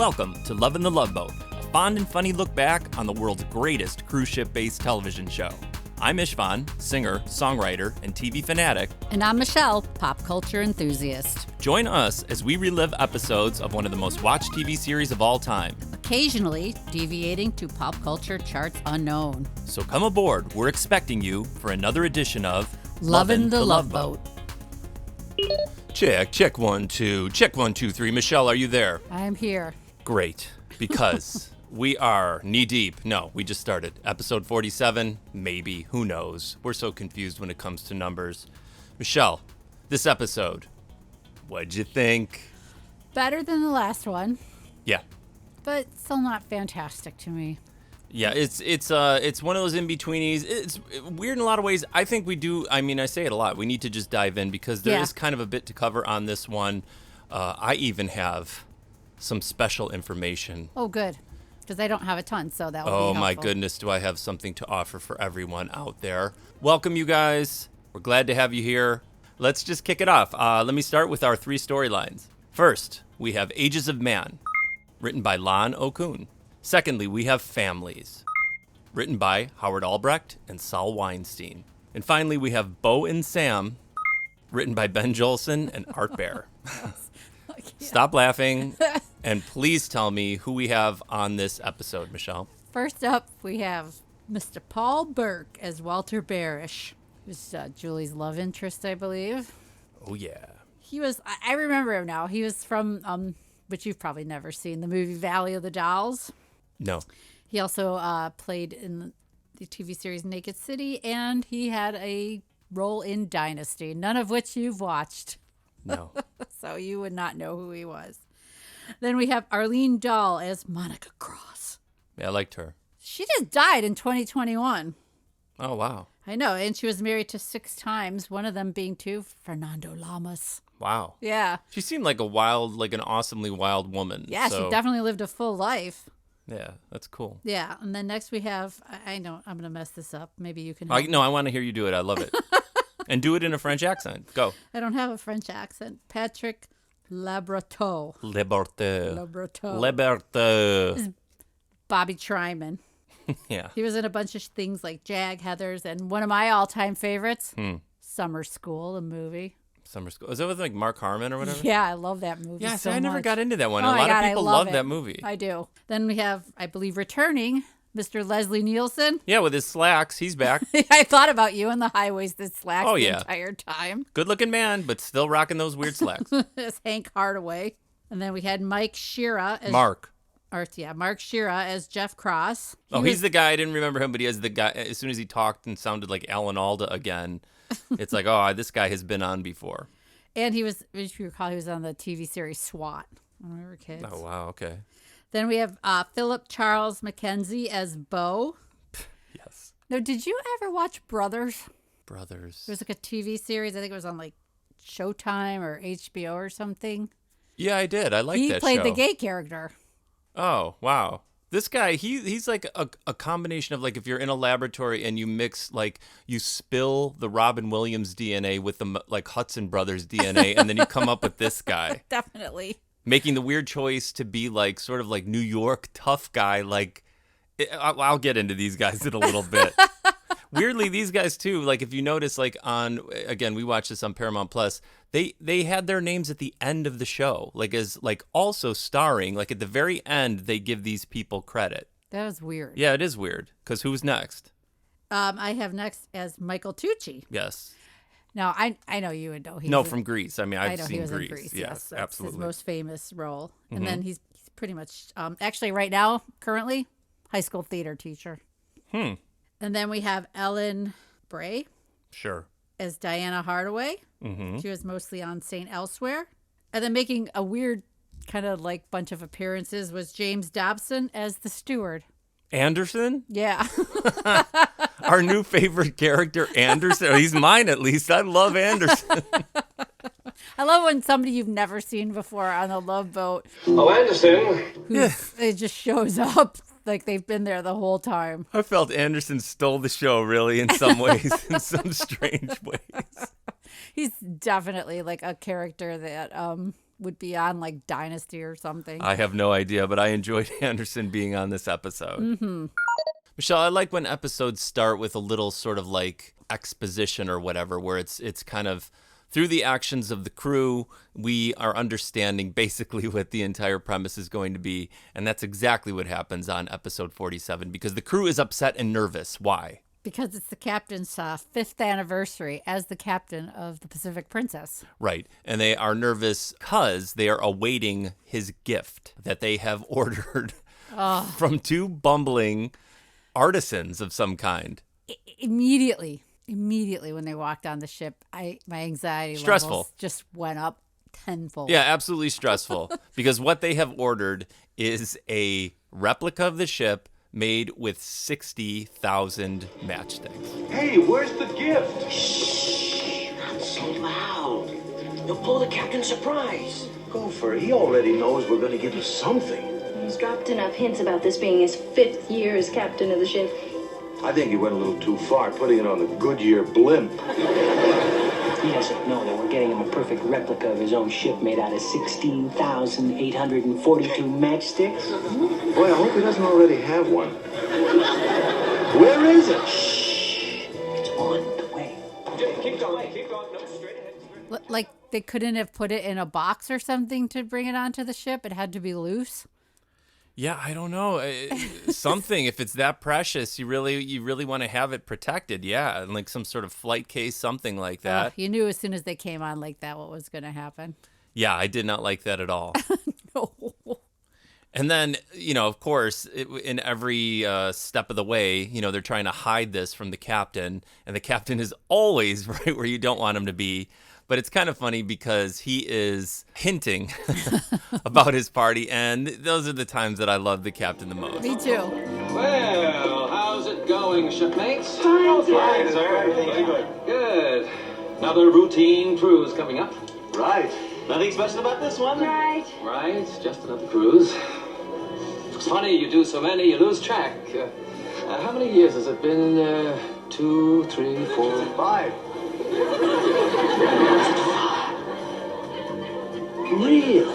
Welcome to Lovin The Loveboat, a fond and funny look back on the world's greatest cruise ship-based television show. I'm Istvan, singer, songwriter, and TV fanatic. And I'm Michelle, pop culture enthusiast. Join us as we relive episodes of one of the most watched TV series of all time. Occasionally deviating to pop culture charts unknown. So come aboard, we're expecting you for another edition of Lovin The Loveboat. Check 1 2, check 1 2 3. Michelle, are you there? I am here. Great, because we are knee deep. No, we just started. Episode 47, maybe, who knows? We're so confused when it comes to numbers. Michelle, this episode, what'd you think? Better than the last one, Yeah. but still not fantastic to me. Yeah, it's one of those in-betweenies. It's weird in a lot of ways. I think we do, I say it a lot. We need to just dive in because there is kind of a bit to cover on this one. I even have some special information. Oh, good. Because I don't have a ton, so that would be Oh helpful. my goodness, do I have something to offer for everyone out there. Welcome, you guys. We're glad to have you here. Let's just kick it off. Let me start with our 3 storylines. First, we have Ages of Man, written by Lon O'Kuhn. Secondly, we have Families, written by Howard Albrecht and Saul Weinstein. And finally, we have Bo and Sam, written by Ben Jolson and Art Bear. Stop laughing, and please tell me who we have on this episode, Michelle. First up, we have Mr. Paul Burke as Walter Barish, who's Julie's love interest, I believe. Oh, yeah. He was, I remember him now. He was from, which you've probably never seen, the movie Valley of the Dolls. No. He also played in the TV series Naked City, and he had a role in Dynasty, none of which you've watched. No. So you would not know who he was. Then we have Arlene Dahl as Monica Cross. Yeah, I liked her. She just died in 2021. Oh, wow. I know, and she was married to 6 times, one of them being to Fernando Lamas. Wow. Yeah. She seemed like an awesomely wild woman. Yeah, so, she definitely lived a full life. Yeah, that's cool. Yeah, and then next we have, I know, I'm going to mess this up. Maybe you can help me. No, I want to hear you do it. I love it. And do it in a French accent. Go. I don't have a French accent. Patrick Leborteaux. Leborteaux. Leborteaux. Bobby Tryman. Yeah. He was in a bunch of things like Jag, Heathers, and one of my all-time favorites, Summer School, the movie. Summer School. Is that with like Mark Harmon or whatever? Yeah, I love that movie. Yeah, so I never much. got into that one. Oh A my lot God, of people I love it. that movie. I do. Then we have, I believe, returning Mr. Leslie Nielsen. Yeah, with his slacks. He's back. I thought about you in the high-waisted slacks Oh, the yeah. entire time. Good looking man, but still rocking those weird slacks. It's Hank Hardaway. And then we had Mike Shera as Mark Shera as Jeff Cross. He's the guy. I didn't remember him, but he has the guy. As soon as he talked and sounded like Alan Alda again, it's like, oh, this guy has been on before. And he was, if you recall, he was on the TV series SWAT when we were kids. Oh, wow. Okay. Then we have Phillip Charles Mackenzie as Bo. Yes. Now, did you ever watch Brothers? Brothers. There was like a TV series. I think it was on like Showtime or HBO or something. Yeah, I did. I liked that show. He played the gay character. Oh, wow. This guy, he's like a combination of like if you're in a laboratory and you mix like you spill the Robin Williams DNA with the like Hudson Brothers DNA and then you come up with this guy. Definitely. Making the weird choice to be like sort of like New York tough guy. Like I'll get into these guys in a little bit. Weirdly, these guys too, like if you notice like again, we watched this on Paramount Plus, they had their names at the end of the show, like as like also starring, like at the very end, they give these people credit. That was weird. Yeah, it is weird. Because who's next? I have next as Michael Tucci. Yes. Now, I know you would know. From Grease. I mean, I've know seen he was Grease. in Grease. Yes, That's absolutely. his most famous role. And then he's pretty much, actually right now, currently, high school theater teacher. And then we have Ellen Bry. Sure. As Diana Hardaway. She was mostly on St. Elsewhere. And then making a weird kind of like bunch of appearances was James Dobson as the steward. Anderson? Yeah. Our new favorite character, Anderson. He's mine, at least. I love Anderson. I love when somebody you've never seen before on a Love Boat. Oh, Anderson. It just shows up like they've been there the whole time. I felt Anderson stole the show, really, in some ways, in some strange ways. He's definitely like a character that would be on, like Dynasty or something. I have no idea, but I enjoyed Anderson being on this episode. Mm-hmm. Michelle, I like when episodes start with a little sort of like exposition or whatever, where it's kind of through the actions of the crew, we are understanding basically what the entire premise is going to be. And that's exactly what happens on episode 47, because the crew is upset and nervous. Why? Because it's the captain's 5th anniversary as the captain of the Pacific Princess. Right. And they are nervous because they are awaiting his gift that they have ordered from 2 bumbling artisans of some kind. Immediately when they walked on the ship, my anxiety levels just went up tenfold. Yeah, absolutely stressful. Because what they have ordered is a replica of the ship made with 60,000 matchsticks. Hey, where's the gift? Shh, not so loud. You'll blow the captain's surprise. Gopher, he already knows we're gonna give him something. He's dropped enough hints about this being his 5th year as captain of the ship. I think he went a little too far, putting it on the Goodyear blimp. He doesn't know that we're getting him a perfect replica of his own ship made out of 16,842 matchsticks. Boy, I hope he doesn't already have one. Where is it? Shh. It's on the way. Keep going. No, straight ahead. Like they couldn't have put it in a box or something to bring it onto the ship. It had to be loose. Yeah, I don't know. Something, if it's that precious, you really want to have it protected. Yeah, and like some sort of flight case, something like that. You knew as soon as they came on like that what was going to happen. Yeah, I did not like that at all. No. And then, of course, in every step of the way, they're trying to hide this from the captain, and the captain is always right where you don't want him to be. But it's kind of funny because he is hinting about his party, and those are the times that I love the captain the most. Me too. Well, how's it going, shipmates? Fine, sir. Very good. Good. Another routine cruise coming up. Right. Nothing special about this one? Right. Right, just another cruise. It's funny, you do so many, you lose track. How many years has it been? 2, 3, 4, 5. Real.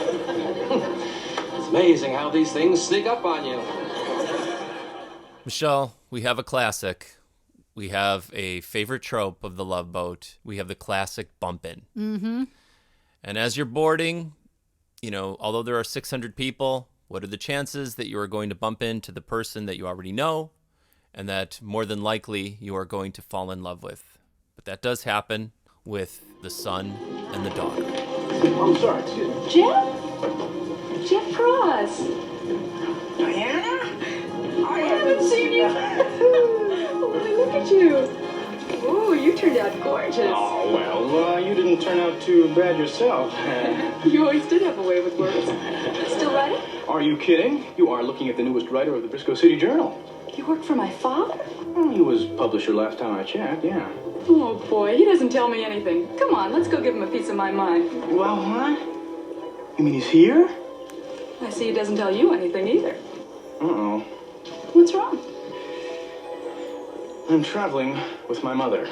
It's amazing how these things sneak up on you. Michelle, we have a classic. We have a favorite trope of the Love Boat. We have the classic bump in. Mm-hmm. And as you're boarding, although there are 600 people, what are the chances that you are going to bump into the person that you already know and that more than likely you are going to fall in love with? But that does happen with the son and the daughter. I'm sorry, excuse me. Jeff Cross. Diana? I haven't seen you. Oh, look at you. Oh, you turned out gorgeous. Oh, well, you didn't turn out too bad yourself. You always did have a way with words. Still writing? Are you kidding? You are looking at the newest writer of the Briscoe City Journal. You work for my father? Well, he was publisher last time I checked, yeah. Oh, boy, he doesn't tell me anything. Come on, let's go give him a piece of my mind. Well, what? You mean he's here? I see he doesn't tell you anything either. Uh-oh. What's wrong? I'm traveling with my mother.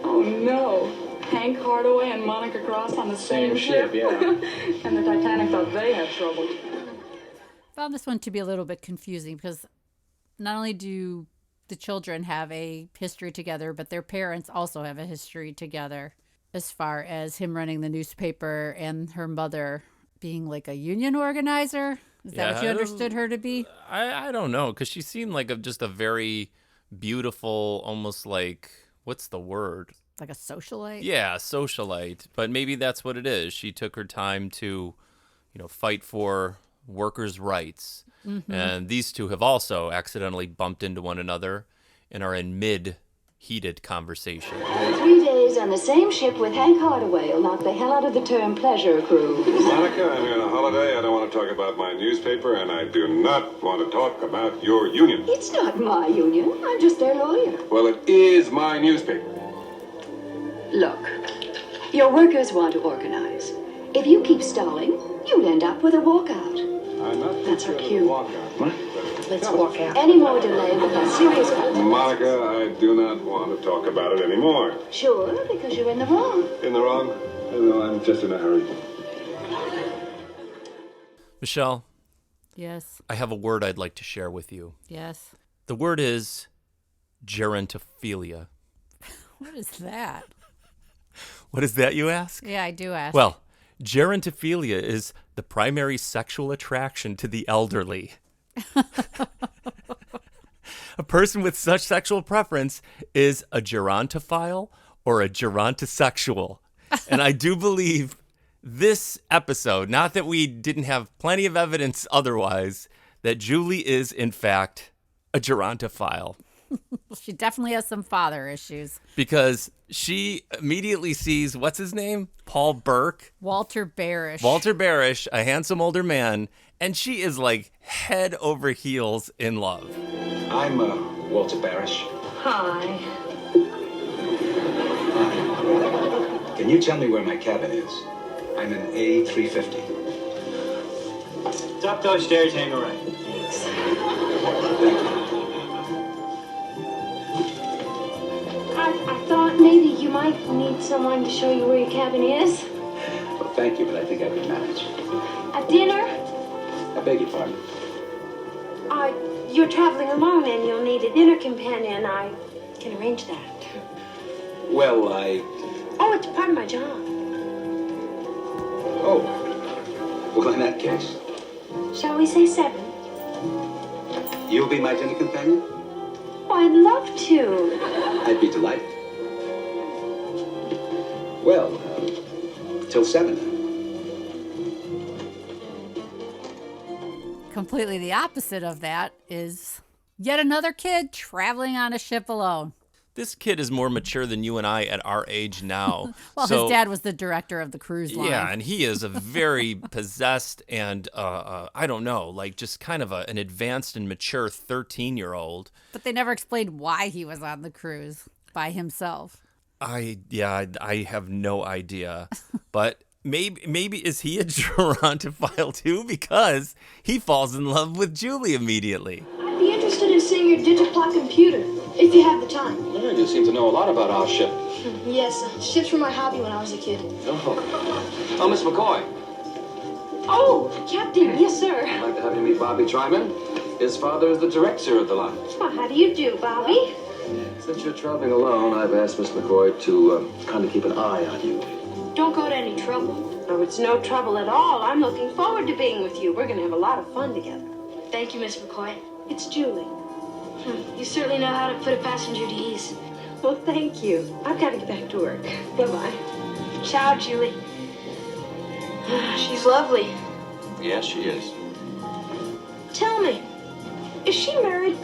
Oh, no. Hank Hardaway and Monica Cross on the same ship? Yeah. And the Titanic thought they had trouble. Found this one to be a little bit confusing because not only do the children have a history together, but their parents also have a history together as far as him running the newspaper and her mother being like a union organizer. Is that what you understood her to be? I don't know, because she seemed like just a very beautiful, almost like, what's the word? Like a socialite? Yeah, socialite. But maybe that's what it is. She took her time to, fight for workers' rights. Mm-hmm. And these two have also accidentally bumped into one another and are in mid-heated conversation. 3 days on the same ship with Hank Hardaway will knock the hell out of the term pleasure cruise. Monica, I'm here on a holiday. I don't want to talk about my newspaper, and I do not want to talk about your union. It's not my union. I'm just their lawyer. Well, it is my newspaper. Look, your workers want to organize. If you keep stalling, you'll end up with a walkout. I'm not That's our sure cue. walk out. What? Let's walk out. Any more delay will have serious consequences. Monica, I do not want to talk about it anymore. Sure, because you're in the wrong. In the wrong? No, I'm just in a hurry. Michelle, Yes. I have a word I'd like to share with you. Yes. The word is gerontophilia. What is that? What is that, you ask? Yeah, I do ask. Well, gerontophilia is the primary sexual attraction to the elderly. A person with such sexual preference is a gerontophile or a gerontosexual. And I do believe this episode, not that we didn't have plenty of evidence otherwise, that Julie is, in fact, a gerontophile. She definitely has some father issues. Because she immediately sees, what's his name? Paul Burke? Walter Barish. Walter Barish, a handsome older man, and she is like head over heels in love. I'm Walter Barish. Hi. Can you tell me where my cabin is? I'm in A350. It's up those stairs, hang right. Thank you. I thought maybe you might need someone to show you where your cabin is. Well, thank you, but I think I can manage. A dinner? I beg your pardon. You're traveling alone and you'll need a dinner companion. I can arrange that. Well, Oh, it's part of my job. Oh. Well, in that case, Shall we say 7? you'll be my dinner companion? Oh, I'd love to. I'd be delighted. Well, till 7 then. Completely the opposite of that is yet another kid traveling on a ship alone. This kid is more mature than you and I at our age now. Well, So- his dad was the director of the cruise line. Yeah, and he is a very possessed and, I don't know, like just kind of an advanced and mature 13-year-old. But they never explained why he was on the cruise by himself. I have no idea. But maybe is he a gerontophile too? Because he falls in love with Julie immediately. I'd be interested in seeing your digital computer, if you have the time. Yeah, you seem to know a lot about our ship. Yes, ships were my hobby when I was a kid. Oh, Miss McCoy. Oh, Captain, yes, sir. I'd like to have you meet Bobby Tryman. His father is the director of the line. Well, how do you do, Bobby? Since you're traveling alone, I've asked Miss McCoy to kind of keep an eye on you. Don't go to any trouble. No, it's no trouble at all. I'm looking forward to being with you. We're going to have a lot of fun together. Thank you, Miss McCoy. It's Julie. You certainly know how to put a passenger to ease. Well, thank you. I've got to get back to work. Bye-bye. Ciao, Julie. She's lovely. Yes, she is. Tell me, is she married?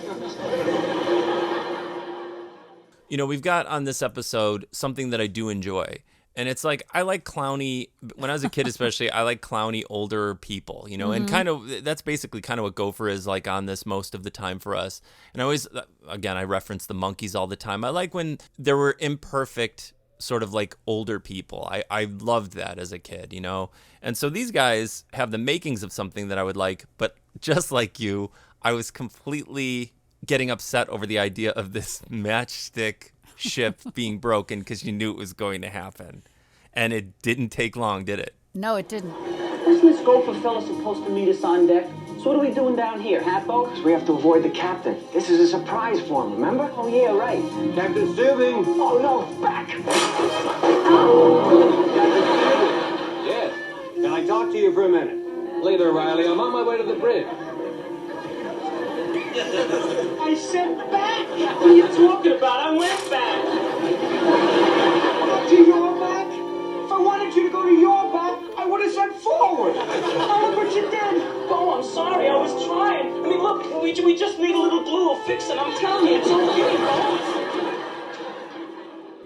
You know, we've got on this episode something that I do enjoy. And it's like, I like clowny, when I was a kid especially, I like clowny older people, you know, and kind of, that's basically kind of what Gopher is like on this most of the time for us. And I always, again, I reference the monkeys all the time. I like when there were imperfect sort of like older people. I loved that as a kid, you know. And so these guys have the makings of something that I would like, but just like you, I was completely getting upset over the idea of this matchstick ship being broken because you knew it was going to happen. And it didn't take long, did it? No, it didn't. Wasn't this gopher fella supposed to meet us on deck? So what are we doing down here, Hatbo? We have to avoid the captain. This is a surprise for him, remember? Oh, yeah, right. Captain Stebbing! Oh, no, back! Yes. Can I talk to you for a minute? Later, Riley. I'm on my way to the bridge. I said back! What are you talking about? I went back! To your back? If I wanted you to go to your back, I would have said forward! Oh, look what you did! Oh, I'm sorry, I was trying. I mean, look, we just need a little glue or fix it. I'm telling you, it's okay.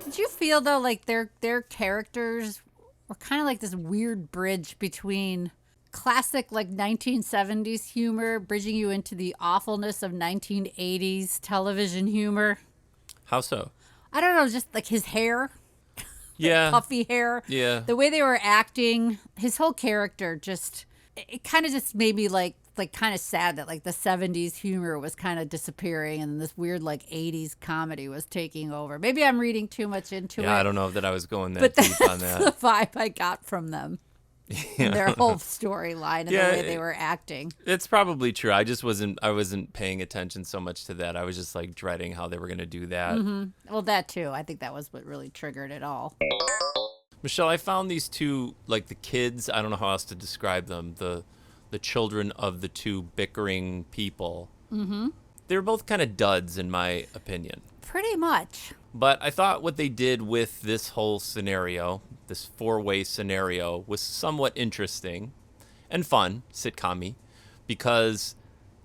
Did you feel, though, like their characters were kind of like this weird bridge between classic, like, 1970s humor, bridging you into the awfulness of 1980s television humor? How so? I don't know, just like his hair. Yeah. Puffy hair. Yeah. The way they were acting, his whole character just, it kind of just made me like kind of sad that like the 70s humor was kind of disappearing and this weird like 80s comedy was taking over. Maybe I'm reading too much into it. Yeah, I don't know that I was going that But deep on that's the that. vibe I got from them. in their whole storyline and the way they were acting. It's probably true. I wasn't paying attention so much to that. I was just like dreading how they were going to do that. Well, that too. I think that was what really triggered it all. Michelle, I found these two, like the kids, I don't know how else to describe them, the children of the two bickering people. Mm-hmm. They were both kind of duds in my opinion. Pretty much. But I thought what they did with this whole scenario, this four-way scenario, was somewhat interesting and fun, sitcom-y, because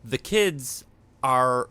the kids are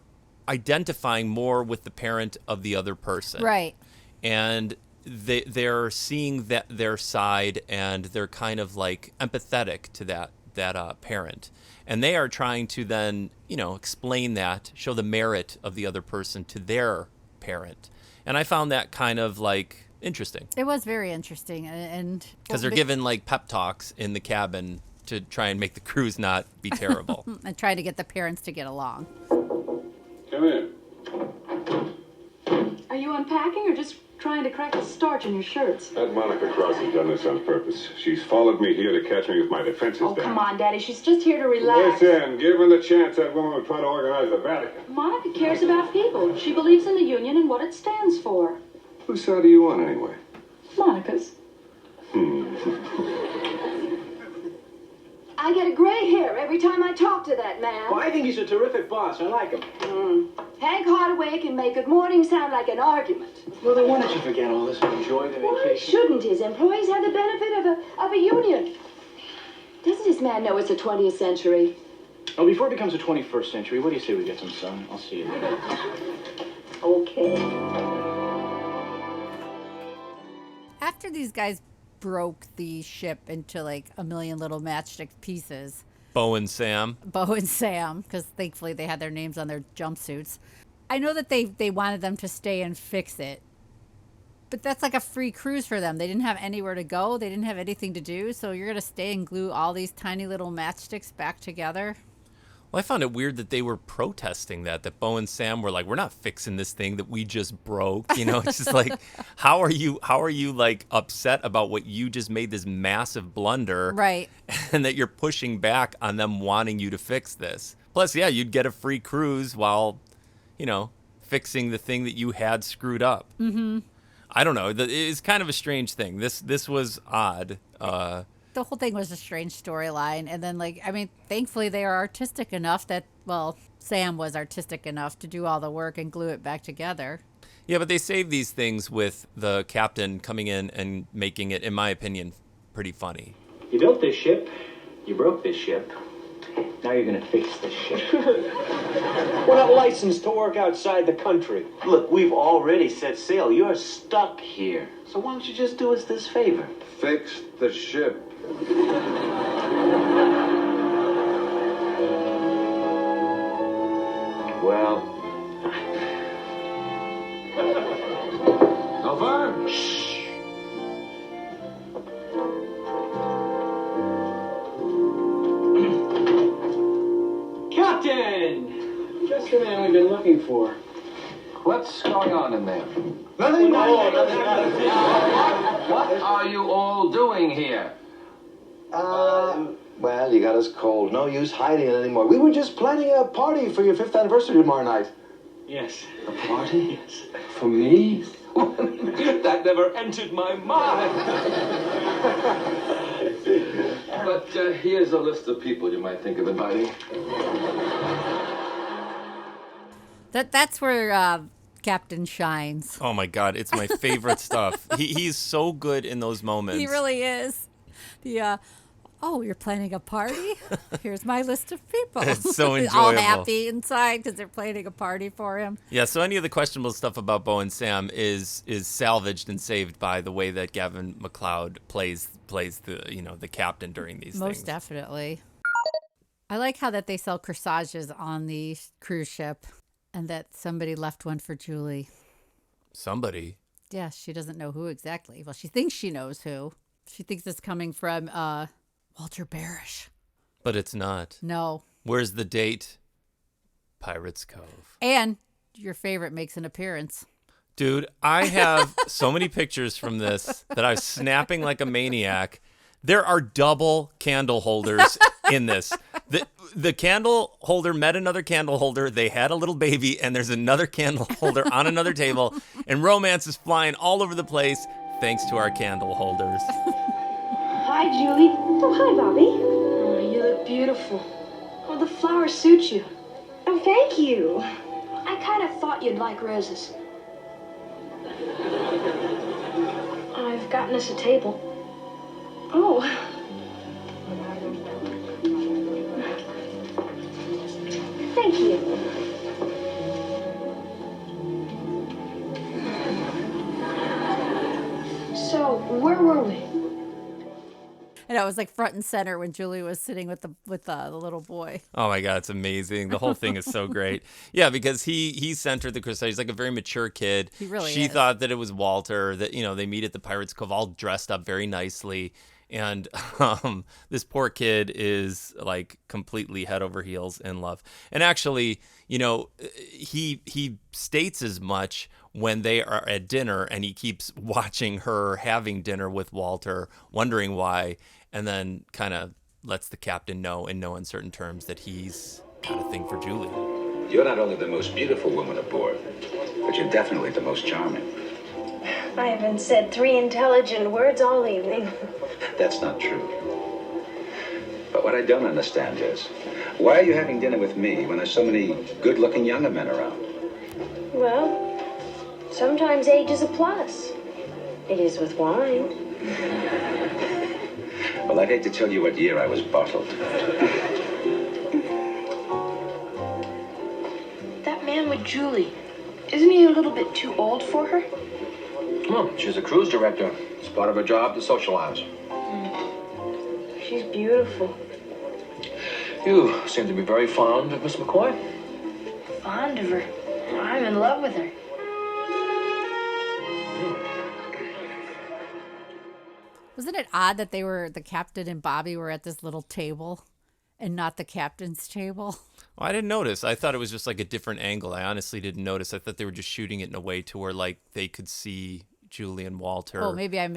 identifying more with the parent of the other person. Right. And they're seeing their side, and they're kind of like empathetic to that parent. And they are trying to then, explain that, show the merit of the other person to their parent. And I found that kind of like interesting. It was very interesting. And because they're given like pep talks in the cabin to try and make the cruise not be terrible. And try to get the parents to get along. Come in. Are you unpacking or just trying to crack the starch in your shirts? That Monica Cross has done this on purpose. She's followed me here to catch me with my defenses down. Come on, Daddy. She's just here to relax. Listen, given the chance, that woman would try to organize the Vatican. Monica cares about people. She believes in the Union and what it stands for. Whose side are you on, anyway? Monica's. I get a gray hair every time I talk to that man. Well, I think he's a terrific boss. I like him. Hank Hardaway can make good morning sound like an argument. Well, then why don't you forget all this and enjoy the Why vacation? shouldn't his employees have the benefit of a union? Doesn't this man know it's the 20th century? Well, before it becomes the 21st century, what do you say we get some sun? I'll see you later. Okay. After these guys broke the ship into like a million little matchstick pieces, Bo and Sam, because thankfully they had their names on their jumpsuits. I know that they wanted them to stay and fix it, but that's like a free cruise for them. They didn't have anywhere to go. They didn't have anything to do. So you're going to stay and glue all these tiny little matchsticks back together? Well, I found it weird that they were protesting that Bo and Sam were like, we're not fixing this thing that we just broke. It's just like, how are you like upset about what you just made this massive blunder? Right. And that you're pushing back on them wanting you to fix this. Plus, yeah, you'd get a free cruise while, fixing the thing that you had screwed up. Mm-hmm. I don't know. It's kind of a strange thing. This was odd. The whole thing was a strange storyline. And then, thankfully they are artistic enough that, Sam was artistic enough to do all the work and glue it back together. Yeah, but they saved these things with the captain coming in and making it, in my opinion, pretty funny. You built this ship. You broke this ship. Now you're going to fix this ship. We're not licensed to work outside the country. Look, we've already set sail. You're stuck here. So why don't you just do us this favor? Fix the ship. Well... Over? Shh. Captain! Just the man we've been looking for. What's going on in there? Nothing. What are you all doing here? Well, you got us cold. No use hiding it anymore. We were just planning a party for your 5th anniversary tomorrow night. Yes. A party? Yes. For me? That never entered my mind. But here's a list of people you might think of inviting. That's where Captain shines. Oh my God, it's my favorite stuff. He's so good in those moments. He really is. You're planning a party? Here's my list of people. It's so enjoyable. All happy inside because they're planning a party for him. Yeah, so any of the questionable stuff about Bo and Sam is salvaged and saved by the way that Gavin MacLeod plays the captain during these things. Most definitely. I like how that they sell corsages on the cruise ship and that somebody left one for Julie. Somebody? Yeah, she doesn't know who exactly. Well, she thinks she knows who. She thinks it's coming from Walter Barish. But it's not. No. Where's the date? Pirates Cove. And your favorite makes an appearance. Dude, I have so many pictures from this that I was snapping like a maniac. There are double candle holders in this. The candle holder met another candle holder. They had a little baby, and there's another candle holder on another table, and romance is flying all over the place thanks to our candle holders. Hi, Julie. Oh, hi, Bobby. Oh, you look beautiful. Oh, the flowers suit you. Oh, thank you. I kind of thought you'd like roses. I've gotten us a table. Oh. Thank you. So, where were we? And I was like front and center when Julie was sitting with the little boy. Oh my God, it's amazing. The whole thing is so great. Yeah, because he centered the crusade. He's like a very mature kid. He really She is. thought that it was Walter, that, they meet at the Pirates Cove all dressed up very nicely. And this poor kid is like completely head over heels in love. And actually, he states as much when they are at dinner, and he keeps watching her having dinner with Walter, wondering why, and then kind of lets the captain know in no uncertain terms that he's got a thing for Julie. You're not only the most beautiful woman aboard, but you're definitely the most charming. I haven't said 3 intelligent words all evening. That's not true. But what I don't understand is, why are you having dinner with me when there's so many good-looking younger men around? Well, sometimes age is a plus. It is with wine. Well, I'd hate to tell you what year I was bottled. That man with Julie, isn't he a little bit too old for her? Well, she's a cruise director. It's part of her job to socialize. She's beautiful. You seem to be very fond of Miss McCoy. Fond of her. I'm in love with her. Wasn't it odd that the captain and Bobby were at this little table and not the captain's table? Well, I didn't notice. I thought it was just like a different angle. I honestly didn't notice. I thought they were just shooting it in a way to where like they could see Julie and Walter. Oh, maybe I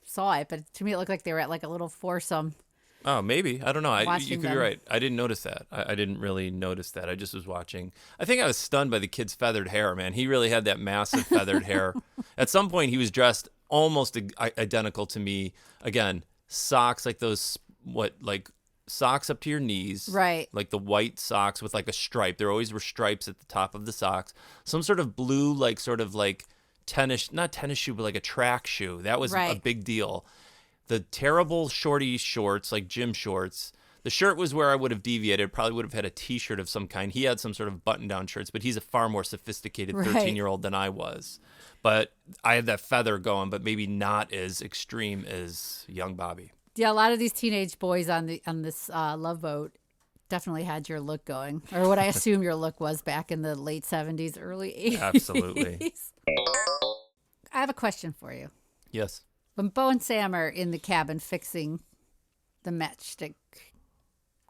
saw it, but to me it looked like they were at like a little foursome. Oh, maybe. I don't know. You could be them. right. I didn't notice that. I didn't really notice that. I just was watching. I think I was stunned by the kid's feathered hair, man. He really had that massive feathered hair. At some point, he was dressed almost identical to me. Again, socks like those, socks up to your knees. Right. Like the white socks with like a stripe. There always were stripes at the top of the socks. Some sort of blue, tennis, not tennis shoe, but like a track shoe. That was a big deal. The terrible shorty shorts, like gym shorts. The shirt was where I would have deviated. Probably would have had a T-shirt of some kind. He had some sort of button-down shirts, but he's a far more sophisticated 13-year-old than I was. But I had that feather going, but maybe not as extreme as young Bobby. Yeah, a lot of these teenage boys on this Love Boat definitely had your look going, or what I assume your look was back in the late 70s, early 80s. Absolutely. I have a question for you. Yes. When Bo and Sam are in the cabin fixing the matchstick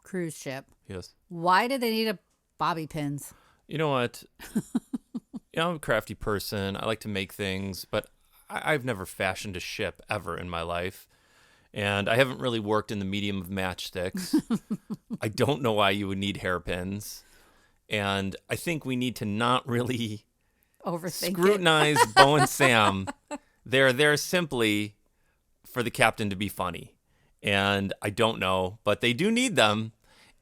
cruise ship, yes, why do they need a bobby pins? You know what? I'm a crafty person. I like to make things, but I've never fashioned a ship ever in my life. And I haven't really worked in the medium of matchsticks. I don't know why you would need hairpins. And I think we need to not really scrutinize Bo and Sam. They're there simply for the captain to be funny. And I don't know, but they do need them.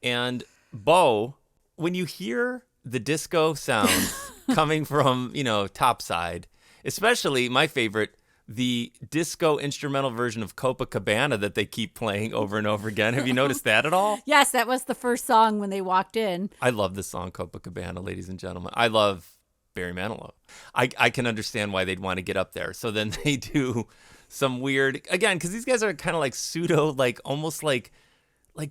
And Bo, when you hear the disco sounds coming from, topside, especially my favorite, the disco instrumental version of Copacabana that they keep playing over and over again. Have you noticed that at all? Yes, that was the first song when they walked in. I love the song Copacabana, ladies and gentlemen. I love Barry Manilow. I can understand why they'd want to get up there. So then they do some weird, again, because these guys are kind of like pseudo, almost like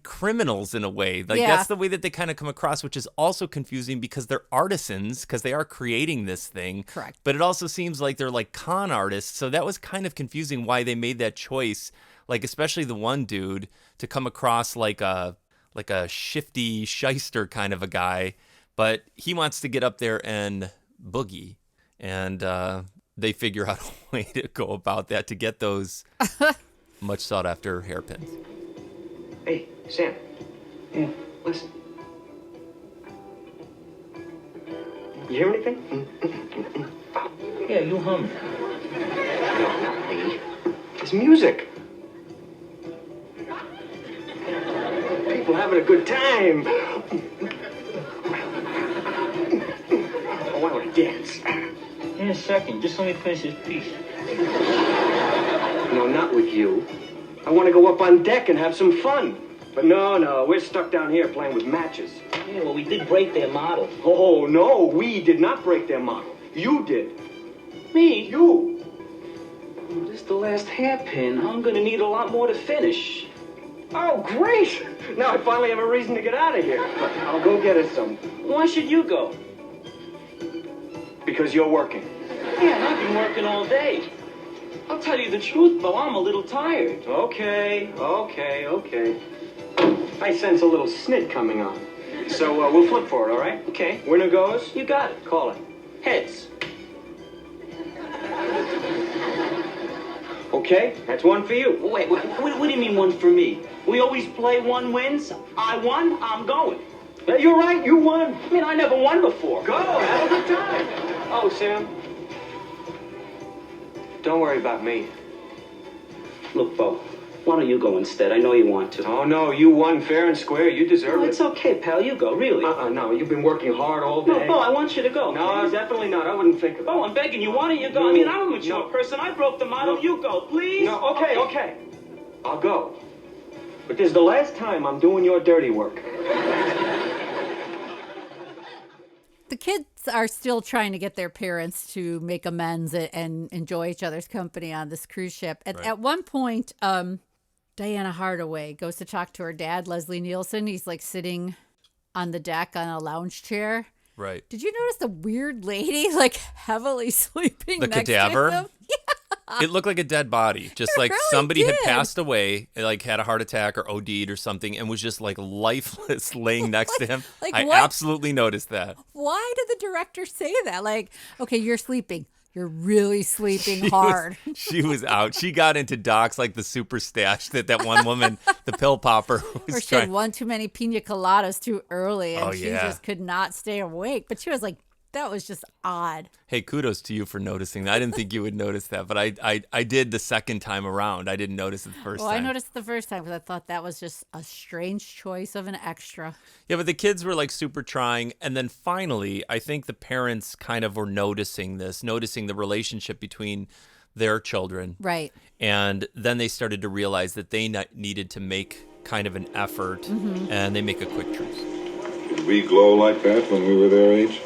criminals in a way. That's the way that they kind of come across, which is also confusing because they're artisans, because they are creating this thing. Correct. But it also seems like they're like con artists. So that was kind of confusing why they made that choice. Like, especially the one dude to come across like a shifty shyster kind of a guy. But he wants to get up there and boogie. And they figure out a way to go about that to get those much sought after hairpins. Hey, Sam. Yeah. Listen. You hear anything? Yeah, you hum. No, not me. It's music. People having a good time. Oh, I want to dance. In a second, just let me finish this piece. No, not with you. I want to go up on deck and have some fun. But no, we're stuck down here playing with matches. Yeah, well, we did break their model. Oh, no, we did not break their model. You did. Me? You. Oh, this is the last hairpin. I'm gonna need a lot more to finish. Oh, great. Now I finally have a reason to get out of here. But I'll go get us some. Why should you go? Because you're working. Yeah, and I've been working all day. I'll tell you the truth, though, I'm a little tired. Okay. I sense a little snit coming on. So we'll flip for it, all right? Okay. Winner goes? You got it. Call it. Heads. Okay, that's one for you. Wait, what do you mean one for me? We always play one wins. I won, I'm going. Yeah, you're right, you won. I mean, I never won before. Go, have a good time. Oh, Sam. Don't worry about me. Look, Bo, why don't you go instead? I know you want to. Oh, no, you won fair and square. You deserve Oh, it. it's okay, pal. You go, really. No, you've been working hard all day. No, Bo, I want you to go. No, please. definitely not. I wouldn't think of it. Bo, I'm begging you. Why don't you go? I mean, I'm a mature person. I broke the model. No. You go, please. No, okay. I'll go. But this is the last time I'm doing your dirty work. The kids are still trying to get their parents to make amends and enjoy each other's company on this cruise ship. At one point, Diana Hardaway goes to talk to her dad, Leslie Nielsen. He's like sitting on the deck on a lounge chair. Right. Did you notice the weird lady like heavily sleeping next cadaver? to him? Yeah. It looked like a dead body. Just like really somebody had did. passed away, like had a heart attack or OD'd or something, and was just like lifeless laying next to him. I what? absolutely noticed that. Why did the director say that? Like, okay, you're sleeping. You're really sleeping hard. She was out. She got into docs like the super stash that one woman, the pill popper, was or she had one too many pina coladas too early, and she just could not stay awake. But she was like, that was just odd. Hey, kudos to you for noticing that. I didn't think you would notice that, but I did the second time around. I didn't notice it the first time. Well, I noticed it the first time because I thought that was just a strange choice of an extra. Yeah, but the kids were like super trying. And then finally, I think the parents kind of were noticing the relationship between their children. Right. And then they started to realize that they needed to make kind of an effort, and they make a quick truce. Did we glow like that when we were their age?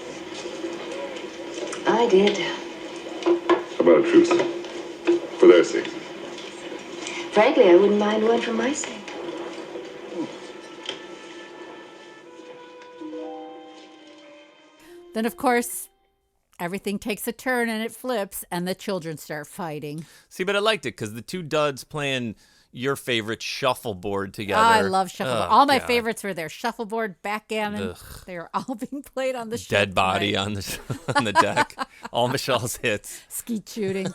I did. How about a truce? For their sake. Frankly, I wouldn't mind one for my sake. Then, of course, everything takes a turn and it flips, and the children start fighting. See, but I liked it because the two duds playing your favorite shuffleboard together. Oh, I love shuffleboard. All my favorites were there. Shuffleboard, backgammon. Ugh. They were all being played on the ship. Dead body tonight. on the deck. All Michelle's hits. Skeet shooting.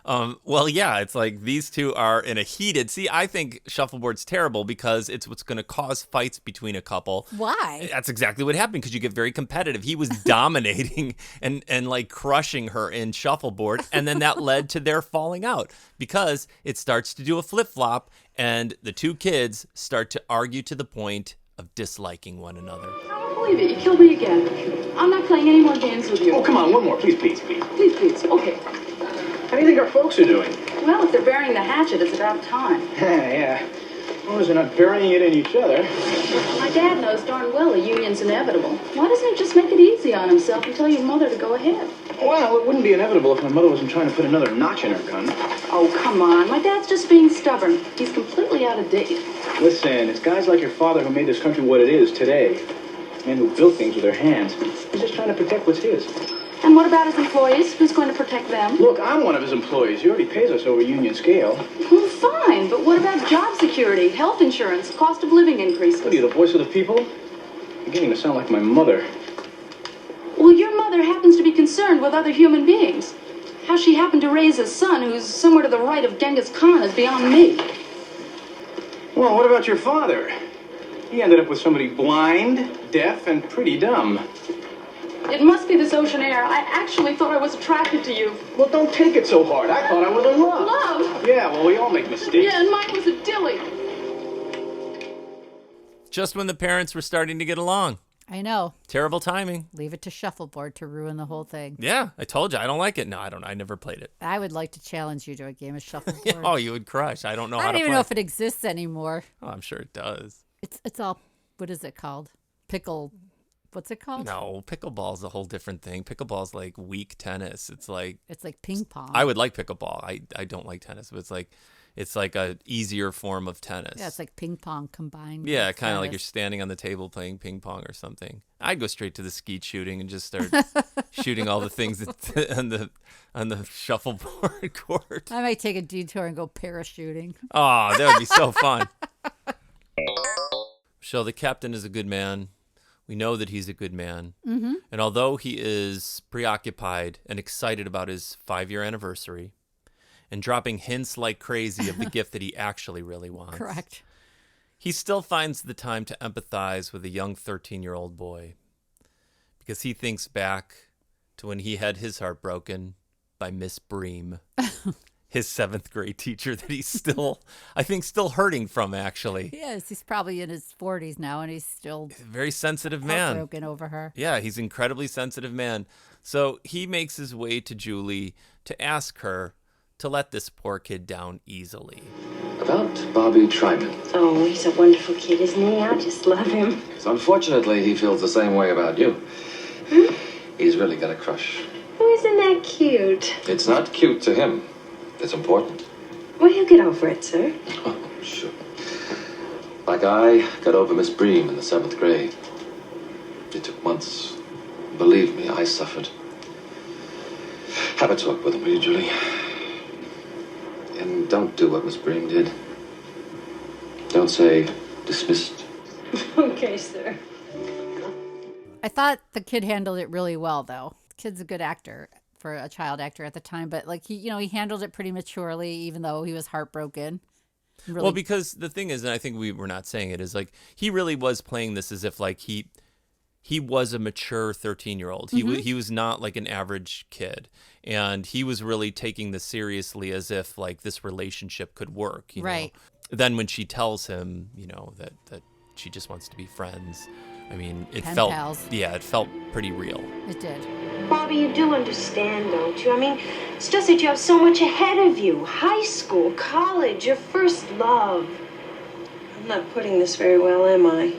Well, yeah, it's like these two are in a heated... See, I think shuffleboard's terrible because it's what's going to cause fights between a couple. Why? That's exactly what happened because you get very competitive. He was dominating and like crushing her in shuffleboard, and then that led to their falling out because it starts to do a flip-flop, and the two kids start to argue to the point of disliking one another. I don't believe it. You killed me again. I'm not playing any more games with you. Oh, come on, one more. Please. Please. Okay. How do you think our folks are doing? Well, if they're burying the hatchet, it's about time. Yeah. As long as they're not burying it in each other. My dad knows darn well a union's inevitable. Why doesn't he just make it easy on himself and tell your mother to go ahead? Well, it wouldn't be inevitable if my mother wasn't trying to put another notch in her gun. Oh, come on. My dad's just being stubborn. He's completely out of date. Listen, it's guys like your father who made this country what it is today. Men who built things with their hands. He's just trying to protect what's his. And what about his employees? Who's going to protect them? Look, I'm one of his employees. He already pays us over union scale. Well, fine, but what about job security, health insurance, cost of living increases? What are you, the voice of the people? You're beginning to sound like my mother. Well, your mother happens to be concerned with other human beings. How she happened to raise a son who's somewhere to the right of Genghis Khan is beyond me. Well, what about your father? He ended up with somebody blind, deaf, and pretty dumb. It must be this ocean air. I actually thought I was attracted to you. Well, don't take it so hard. I thought I was in love. Love? Yeah, well, we all make mistakes. Yeah, and mine was a dilly. Just when the parents were starting to get along. I know. Terrible timing. Leave it to shuffleboard to ruin the whole thing. Yeah, I told you. I don't like it. No, I don't. I never played it. I would like to challenge you to a game of shuffleboard. Oh, you would crush. I don't know how to play. I don't even know if it exists anymore. Oh, I'm sure it does. It's all, what is it called? What's it called? No, pickleball's a whole different thing. Pickleball's like weak tennis. It's like ping pong. I would like pickleball. I don't like tennis, but it's like a easier form of tennis. Yeah, it's like ping pong combined. Yeah, kind of like you're standing on the table playing ping pong or something. I'd go straight to the skeet shooting and just start shooting all the things on the shuffleboard court. I might take a detour and go parachuting. Oh, that would be so fun. So the captain is a good man. We know that he's a good man. Mm-hmm. And although he is preoccupied and excited about his 5-year anniversary and dropping hints like crazy of the gift that he actually really wants. Correct. He still finds the time to empathize with a young 13-year-old boy because he thinks back to when he had his heart broken by Miss Bream, his 7th grade teacher that he's still hurting from, actually. Yes, he's probably in his 40s now, and he's still a very sensitive man. Broken over her. Yeah, he's an incredibly sensitive man. So he makes his way to Julie to ask her to let this poor kid down easily. About Bobby Tryman. Oh, he's a wonderful kid, isn't he? I just love him. So unfortunately, he feels the same way about you. He's really got a crush. Oh, isn't that cute? It's not cute to him. It's important. Well, he'll get over it, sir. Oh, sure. Like I got over Miss Bream in the 7th grade. It took months. Believe me, I suffered. Have a talk with him, will you, Julie? And don't do what Miss Bream did. Don't say dismissed. Okay, sir. I thought the kid handled it really well, though. The kid's a good actor for a child actor at the time, but like he handled it pretty maturely, even though he was heartbroken. Really... Well, because the thing is, and I think we were not saying it, is like he really was playing this as if like he was a mature 13-year-old. He was not like an average kid, and he was really taking this seriously as if like this relationship could work. You right. know? Then when she tells him, that she just wants to be friends. I mean, it Pen felt pals. Yeah, it felt pretty real. It did. Bobby, you do understand, don't you? I mean, it's just that you have so much ahead of you. High school, college, your first love. I'm not putting this very well, am I?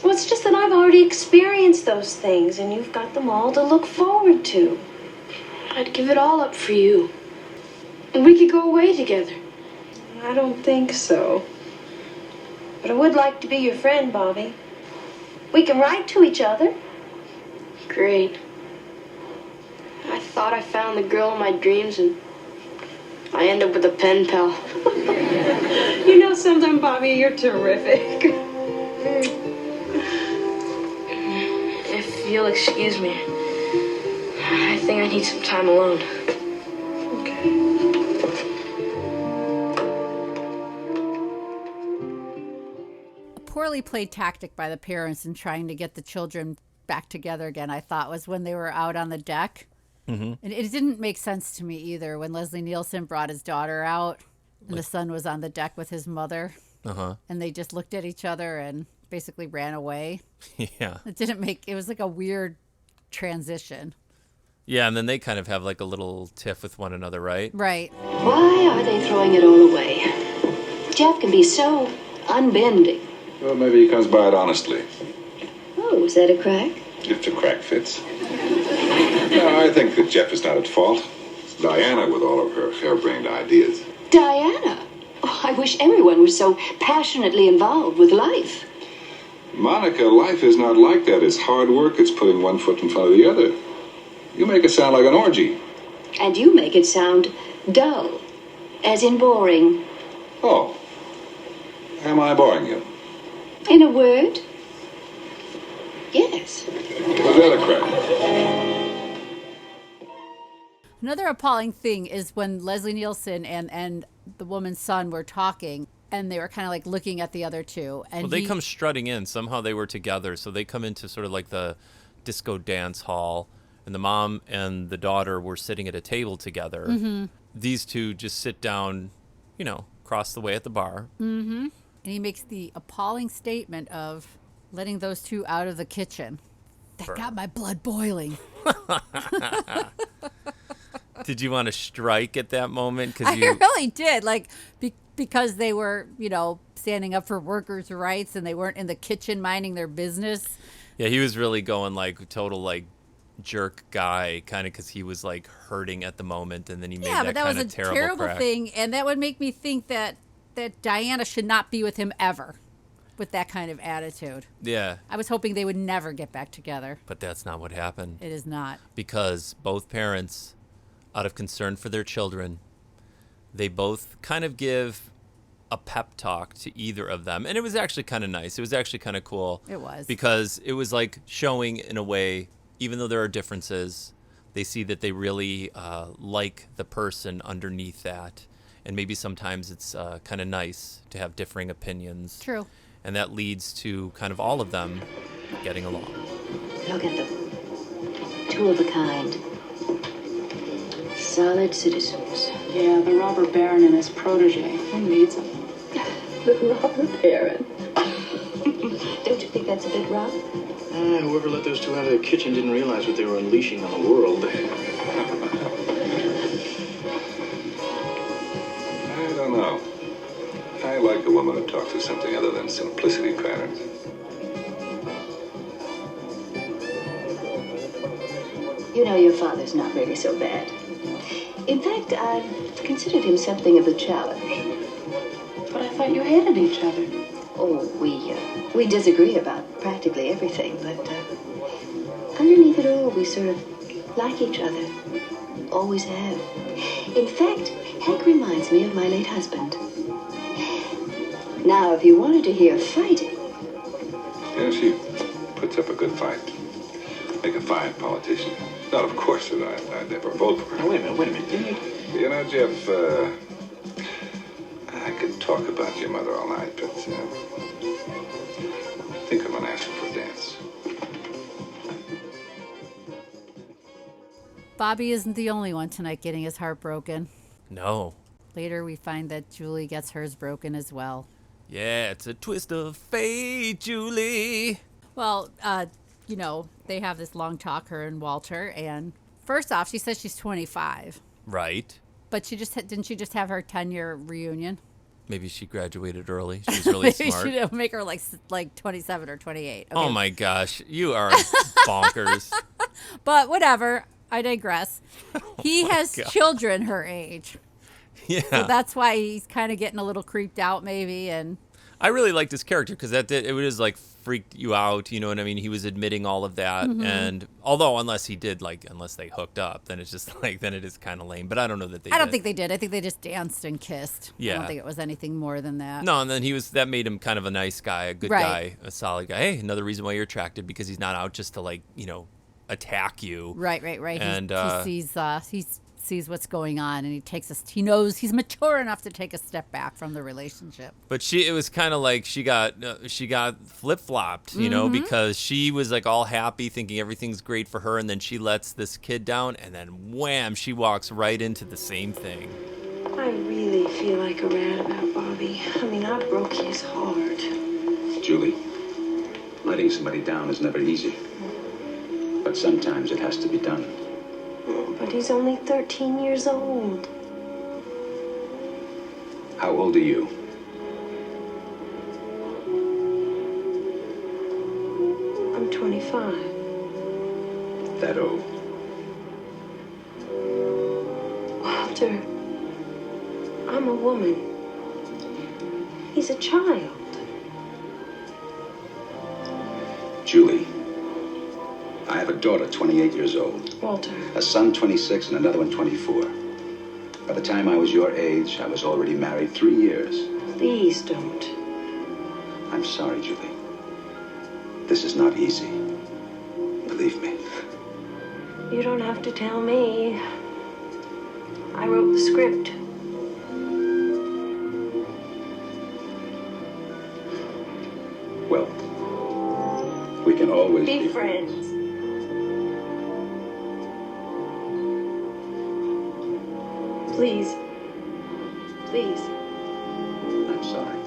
Well, it's just that I've already experienced those things, and you've got them all to look forward to. I'd give it all up for you. And we could go away together. I don't think so. But I would like to be your friend, Bobby. We can write to each other. Great. I thought I found the girl of my dreams, and I end up with a pen pal. You know something, Bobby? You're terrific. If you'll excuse me, I think I need some time alone. Poorly played tactic by the parents in trying to get the children back together again, I thought, was when they were out on the deck. Mm-hmm. And it didn't make sense to me either when Leslie Nielsen brought his daughter out and the son was on the deck with his mother. Uh-huh. And they just looked at each other and basically ran away. Yeah. It was like a weird transition. Yeah, and then they kind of have like a little tiff with one another, right? Right. Why are they throwing it all away? Jeff can be so unbending. Well, maybe he comes by it honestly. Oh, is that a crack? If the crack fits. No, I think that Jeff is not at fault. It's Diana with all of her harebrained ideas. Diana? Oh, I wish everyone was so passionately involved with life. Monica, life is not like that. It's hard work. It's putting one foot in front of the other. You make it sound like an orgy. And you make it sound dull, as in boring. Oh. Am I boring you? In a word? Yes. Was that a crack? Another appalling thing is when Leslie Nielsen and the woman's son were talking, and they were kind of like looking at the other two. And well, they come strutting in. Somehow they were together. So they come into sort of like the disco dance hall, and the mom and the daughter were sitting at a table together. Mm-hmm. These two just sit down, across the way at the bar. Mm-hmm. And he makes the appalling statement of letting those two out of the kitchen. That got my blood boiling. Did you want to strike at that moment? I really did. Like, because they were, standing up for workers' rights and they weren't in the kitchen minding their business. Yeah, he was really going like total like jerk guy, kind of, because he was like hurting at the moment, and then he made that kind of terrible thing, and that would make me think that Diana should not be with him ever, with that kind of attitude. Yeah. I was hoping they would never get back together. But that's not what happened. It is not. Because both parents, out of concern for their children, they both kind of give a pep talk to either of them. And it was actually kind of nice. It was actually kind of cool. It was. Because it was like showing, in a way, even though there are differences, they see that they really like the person underneath that. And maybe sometimes it's kind of nice to have differing opinions. True. And that leads to kind of all of them getting along. Look at them. Two of a kind. Solid citizens. Yeah, the robber baron and his protege. Who needs them? The robber baron. Don't you think that's a bit rough? Whoever let those two out of the kitchen didn't realize what they were unleashing on the world. I don't know. I like a woman who talks of something other than simplicity patterns. You know, your father's not really so bad. In fact, I've considered him something of a challenge. But I thought you hated each other. Oh, we disagree about practically everything, but underneath it all, we sort of like each other. Always have. In fact, Hank reminds me of my late husband. Now, if you wanted to hear fighting... Yeah, she puts up a good fight. Make a fine politician. Not, of course, that I'd never vote for her. Now, wait a minute. You know, Jeff, I could talk about your mother all night, but I think I'm going to ask her for a dance. Bobby isn't the only one tonight getting his heart broken. No. Later, we find that Julie gets hers broken as well. Yeah, it's a twist of fate, Julie. Well, they have this long talk, her and Walter, and first off, she says she's 25. Right. But didn't she just have her 10-year reunion? Maybe she graduated early. She's really Maybe smart. Maybe she'd make her like 27 or 28. Okay. Oh my gosh, you are bonkers. But whatever, I digress. He has God. children her age. Yeah. So that's why he's kind of getting a little creeped out maybe. And I really liked his character because it was like freaked you out. You know what I mean? He was admitting all of that. Mm-hmm. And although unless they hooked up, then it's just like, then it is kind of lame. But I don't know that they did. I don't think they did. I think they just danced and kissed. Yeah. I don't think it was anything more than that. No, and then that made him kind of a nice guy, a good guy, a solid guy. Hey, another reason why you're attracted, because he's not out just to attack you. Right. And he sees what's going on, and he knows he's mature enough to take a step back from the relationship. But it was kind of like she got flip-flopped, because she was like all happy thinking everything's great for her, and then she lets this kid down, and then wham, she walks right into the same thing. I really feel like a rat about Bobby. I mean, I broke his heart. Julie, letting somebody down is never easy. But sometimes it has to be done. But he's only 13 years old. How old are you? I'm 25. That old? Walter, I'm a woman. He's a child. Julie, I have a daughter, 28 years old. Walter. A son, 26, and another one, 24. By the time I was your age, I was already married 3 years. Please don't. I'm sorry, Julie. This is not easy. Believe me. You don't have to tell me. script. Well, we can always Be friends. Please. Please. I'm sorry.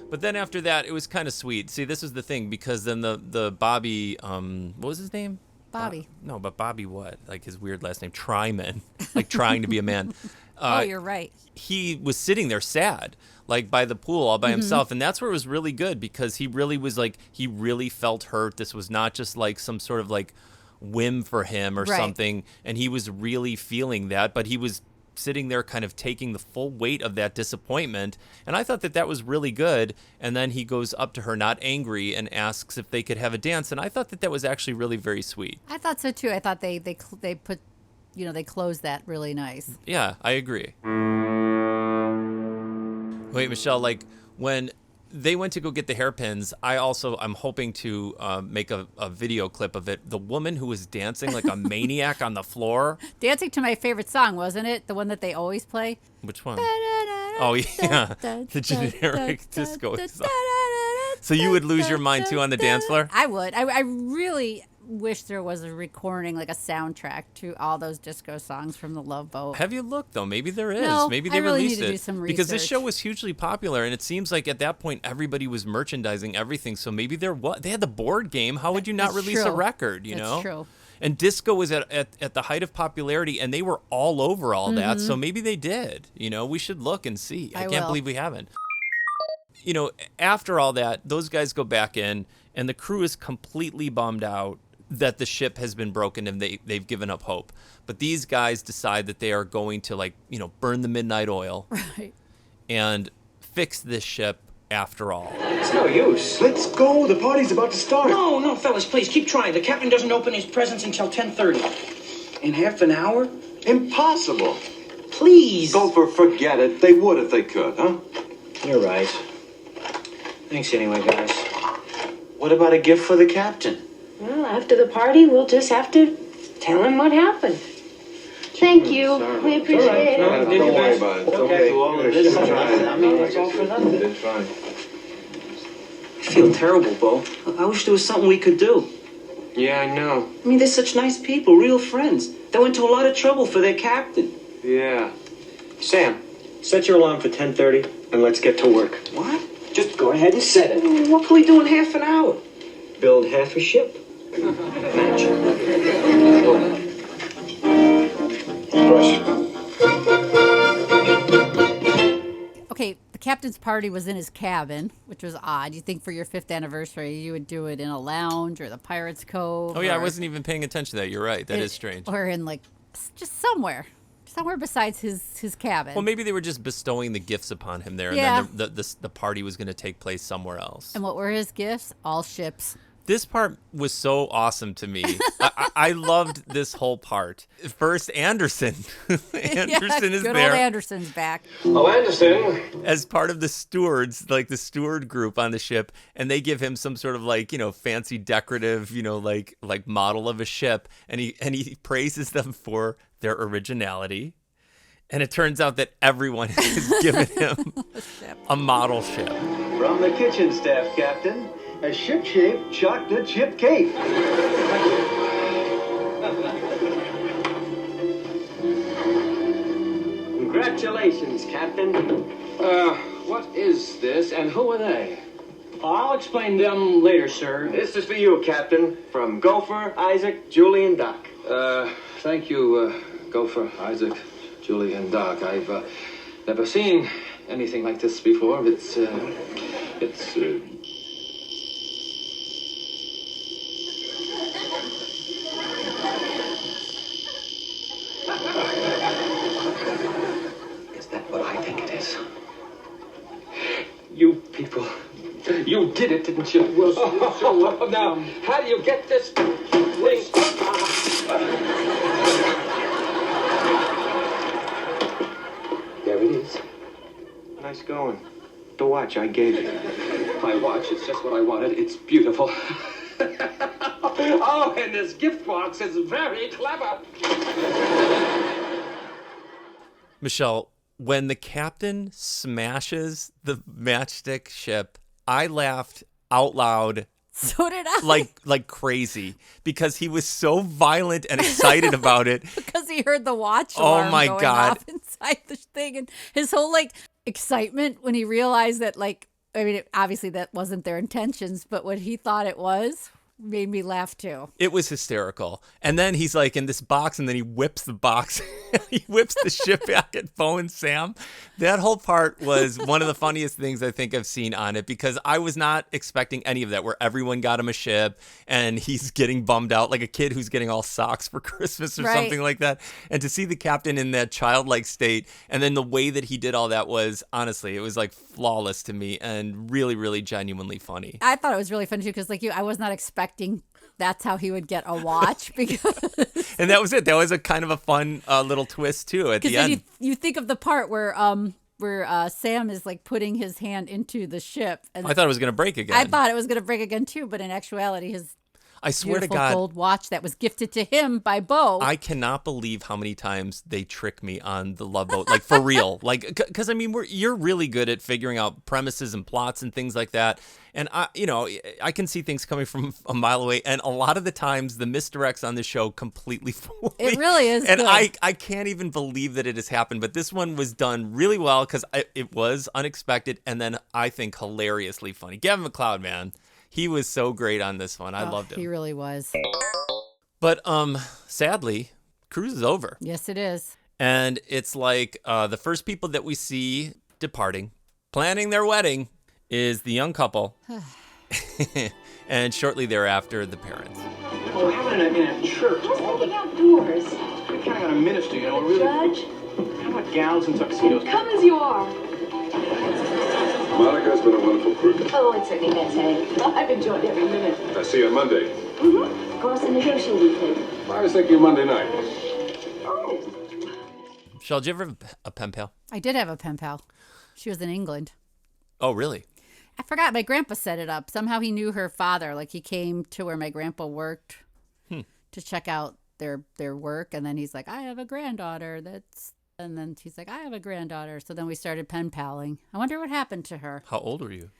But then after that, it was kind of sweet. See, this was the thing, because then the Bobby, what was his name? Bobby. No, but Bobby what? Like his weird last name, Tryman, like trying to be a man. Oh, you're right. He was sitting there sad, like by the pool all by himself. And that's where it was really good, because he really was like, he really felt hurt. This was not just like some sort of like whim for him or something. And he was really feeling that, but he was sitting there kind of taking the full weight of that disappointment. And I thought that that was really good. And then he goes up to her, not angry, and asks if they could have a dance. And I thought that that was actually really very sweet. I thought so too. I thought they put, you know, they closed that really nice. Yeah, I agree. Wait, Michelle, like when they went to go get the hairpins, I'm hoping to make a video clip of it. The woman who was dancing like a maniac on the floor. Dancing to my favorite song, wasn't it? The one that they always play? Which one? Oh, yeah. The generic disco song. So you would lose your mind too on the dance floor? I would. I really wish there was a recording, like a soundtrack to all those disco songs from The Love Boat. Have you looked, though? Maybe there is. No, Maybe they I really released need to it. do some because this research. show was hugely popular, and it seems like at that point everybody was merchandising everything. So maybe they had the board game. How would you not That's release a true. record, you That's know? true. And disco was at the height of popularity, and they were all over all that. So maybe they did. You know, we should look and see. I can't believe we haven't. You know, after all that, those guys go back in, and the crew is completely bummed out that the ship has been broken and they've given up hope. But these guys decide that they are going to, like, you know, burn the midnight oil and fix this ship after all. It's no use. Let's go. The party's about to start. No, fellas, please, keep trying. The captain doesn't open his presents until 10:30. In half an hour? Impossible. Please. Gopher, forget it. They would if they could, huh? You're right. Thanks anyway, guys. What about a gift for the captain? Well, after the party, we'll just have to tell him what happened. Thank you. We appreciate it. Don't worry about it. It's okay. All of this, I mean, it's all for nothing. They're trying. I feel terrible, Bo. I wish there was something we could do. Yeah, I know. I mean, they're such nice people, real friends. They went to a lot of trouble for their captain. Yeah. Sam, set your alarm for 10:30 and let's get to work. What? Just go ahead and set it. What can we do in half an hour? Build half a ship. Magic. Okay, the captain's party was in his cabin, which was odd. You'd think for your 5th anniversary, you would do it in a lounge or the Pirates Cove. Oh, yeah, I or- wasn't even paying attention to that. You're right. That is strange. Or in, like, just somewhere besides his cabin. Well, maybe they were just bestowing the gifts upon him there, Yeah. and then the party was going to take place somewhere else. And what were his gifts? All ships. This part was so awesome to me. I loved this whole part. First, Anderson. Anderson is good there. old Anderson's back. Oh, Anderson. As part of the stewards, like the steward group on the ship, and they give him some sort of, like, you know, fancy decorative, you know, like model of a ship, and he praises them for their originality. And it turns out that everyone has given him a model ship. From the kitchen staff, Captain, a ship-shaped chocolate chip cake. Congratulations, Captain. What is this and who are they? I'll explain them later, sir. This is for you, Captain, from Gopher, Isaac, Julie, and Doc. Thank you, Gopher, Isaac, Julie, and Doc. I've never seen anything like this before. It's Is that what I think it is? You people, you did it, didn't you? Well, now, how do you get this thing? There it is. Nice going. The watch I gave you. My watch, it's just what I wanted. It's beautiful. Oh, and this gift box is very clever. Michelle, when the captain smashes the matchstick ship, I laughed out loud. So did I. Like crazy, because he was so violent and excited about it. Because he heard the watch alarm my going God. off inside the thing. And his whole, like, excitement when he realized that, like, I mean, obviously that wasn't their intentions, but what he thought it was made me laugh too. It was hysterical. And then he's like in this box, and then he whips the box. He whips the ship back at Bo and Sam. That whole part was one of the funniest things I think I've seen on it, because I was not expecting any of that, where everyone got him a ship and he's getting bummed out like a kid who's getting all socks for Christmas or something like that. And to see the captain in that childlike state, and then the way that he did all that was, honestly, it was like flawless to me and really, really genuinely funny. I thought it was really funny too, because like you, I was not expecting that's how he would get a watch, because and that was it. That was a kind of a fun little twist too at the end. You think of the part where Sam is like putting his hand into the ship, and I thought it was going to break again. I thought it was going to break again too, but in actuality, his I swear to beautiful God, gold watch that was gifted to him by Bo. I cannot believe how many times they trick me on the Love Boat, like for real. Like, because I mean, you're really good at figuring out premises and plots and things like that. And I can see things coming from a mile away. And a lot of the times, the misdirects on the show completely fool me. It really is. And good. I can't even believe that it has happened. But this one was done really well, because it was unexpected, and then I think hilariously funny. Gavin McLeod, man. He was so great on this one. I loved him. He really was. But sadly, cruise is over. Yes, it is. And it's like the first people that we see departing, planning their wedding, is the young couple. And shortly thereafter, the parents. We're having it in a church. Just looking outdoors. We're kind of got a minister, you know. We're really. Judge? How about gals and tuxedos? Come as you are. Monica's been a wonderful cruise. Oh, it certainly has, Hank. I've enjoyed every minute. I see you on Monday. Mm-hmm. Of course, the negotiating table. I was thinking Monday night. Oh. Michelle, did you ever have a pen pal? I did have a pen pal. She was in England. Oh, really? I forgot. My grandpa set it up. Somehow he knew her father. Like, he came to where my grandpa worked to check out their work. And then he's like, I have a granddaughter and then he's like, I have a granddaughter. So then we started pen paling. I wonder what happened to her. How old were you?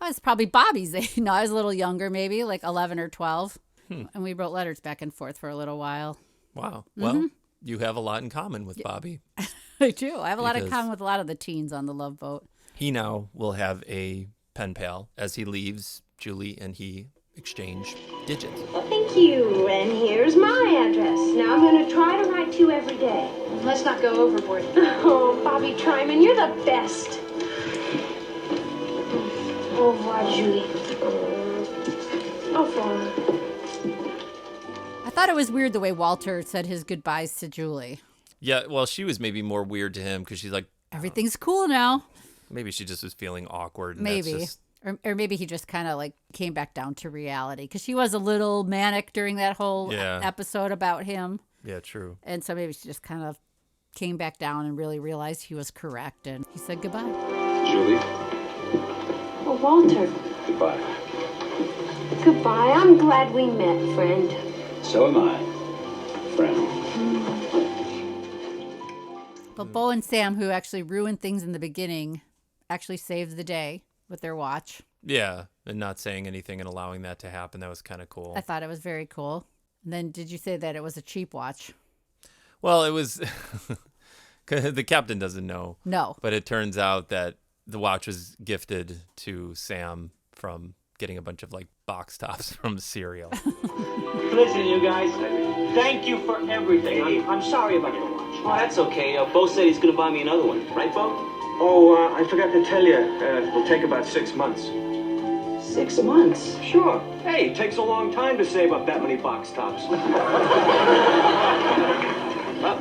I was probably Bobby's age. No, I was a little younger, maybe like 11 or 12. And we wrote letters back and forth for a little while. Wow. Well, you have a lot in common with Bobby. I do. I have a lot in common with a lot of the teens on the Love Boat. He now will have a pen pal. As he leaves, Julie and he exchange digits. Well, thank you. And here's my address. Now I'm going to try to write to you every day. Let's not go overboard. Oh, Bobby Tryman, you're the best. Au revoir, Julie. Au revoir. I thought it was weird the way Walter said his goodbyes to Julie. Yeah, well, she was maybe more weird to him because she's like, everything's cool now. Maybe she just was feeling awkward. And maybe. That's just... Or maybe he just kind of like came back down to reality, because she was a little manic during that whole episode about him. Yeah, true. And so maybe she just kind of came back down and really realized he was correct, and he said goodbye. Julie? Oh, Walter. Goodbye. Goodbye. I'm glad we met, friend. So am I, friend. But Bo and Sam, who actually ruined things in the beginning, actually saved the day with their watch. Yeah, and not saying anything and allowing that to happen. That was kind of cool. I thought it was very cool. And then did you say that it was a cheap watch? Well, it was... The captain doesn't know. No. But it turns out that the watch was gifted to Sam from getting a bunch of like box tops from cereal. Listen, you guys, thank you for everything. I'm sorry about the watch. Oh, that's okay. Bo said he's going to buy me another one. Right, Bo? Oh, I forgot to tell you. It'll take about 6 months. 6 months? Sure. Hey, it takes a long time to save up that many box tops. Well,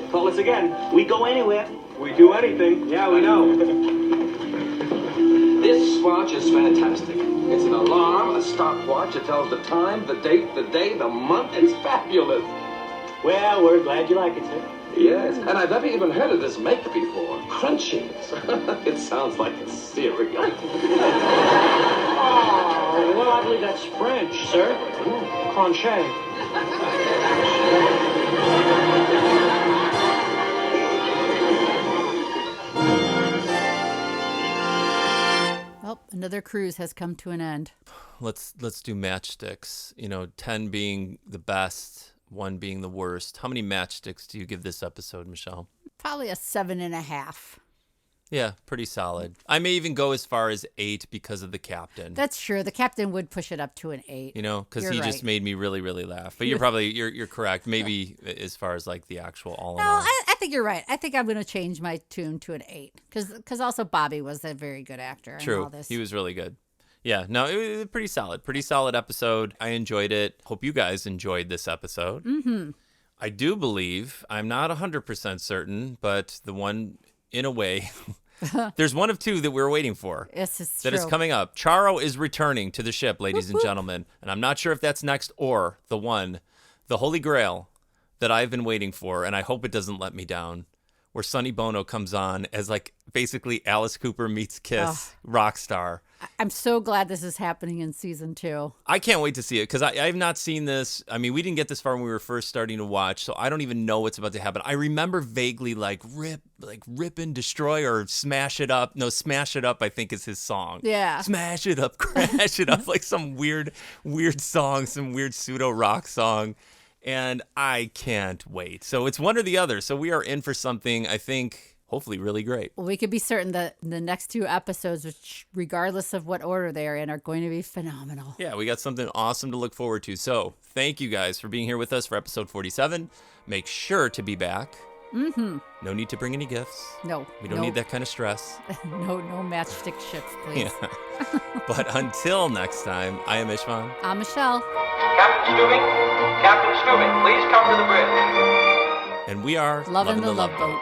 call us again. We go anywhere. We do anything. Yeah, we know. This watch is fantastic. It's an alarm, a stopwatch. It tells the time, the date, the day, the month. It's fabulous. Well, we're glad you like it, sir. Yes, and I've never even heard of this make before. Crunchies. It sounds like a cereal. Oh, well, I believe that's French, sir. Crochet. Another cruise has come to an end. Let's do matchsticks. 10 being the best, 1 being the worst. How many matchsticks do you give this episode, Michelle? Probably a 7.5. Yeah, pretty solid. I may even go as far as 8 because of the captain. That's true. The captain would push it up to an 8. Because he just made me really, really laugh. But you're correct. Maybe as far as like the actual all in all. I think you're right. I think I'm going to change my tune to an 8 because also Bobby was a very good actor. True. In all this. He was really good. Yeah, no, it was pretty solid episode. I enjoyed it. Hope you guys enjoyed this episode. Mm-hmm. I do believe, I'm not 100% certain, but the one, in a way, there's one of 2 that we're waiting for. Yes, it's that true. is coming up. Charo is returning to the ship, ladies and gentlemen. And I'm not sure if that's next or the Holy Grail that I've been waiting for, and I hope it doesn't let me down, where Sonny Bono comes on as like basically Alice Cooper meets Kiss rock star. I'm so glad this is happening in season 2. I can't wait to see it because I have not seen this. I mean, we didn't get this far when we were first starting to watch, so I don't even know what's about to happen. I remember vaguely like rip and destroy or smash it up. No, smash it up, I think is his song. Yeah. Smash it up, crash it up, like some weird song, some weird pseudo rock song. And I can't wait. So it's one or the other. So we are in for something, I think, hopefully really great. Well, we could be certain that the next 2 episodes, which regardless of what order they are in, are going to be phenomenal. Yeah, we got something awesome to look forward to. So thank you guys for being here with us for episode 47. Make sure to be back. Mm-hmm. No need to bring any gifts. No. We don't need that kind of stress. No matchstick ships, please. Yeah. But until next time, I am Istvan. I'm Michelle. Captain Stubing, please come to the bridge. And we are Lovin The Loveboat.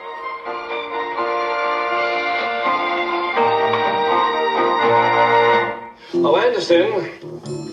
Oh, Anderson,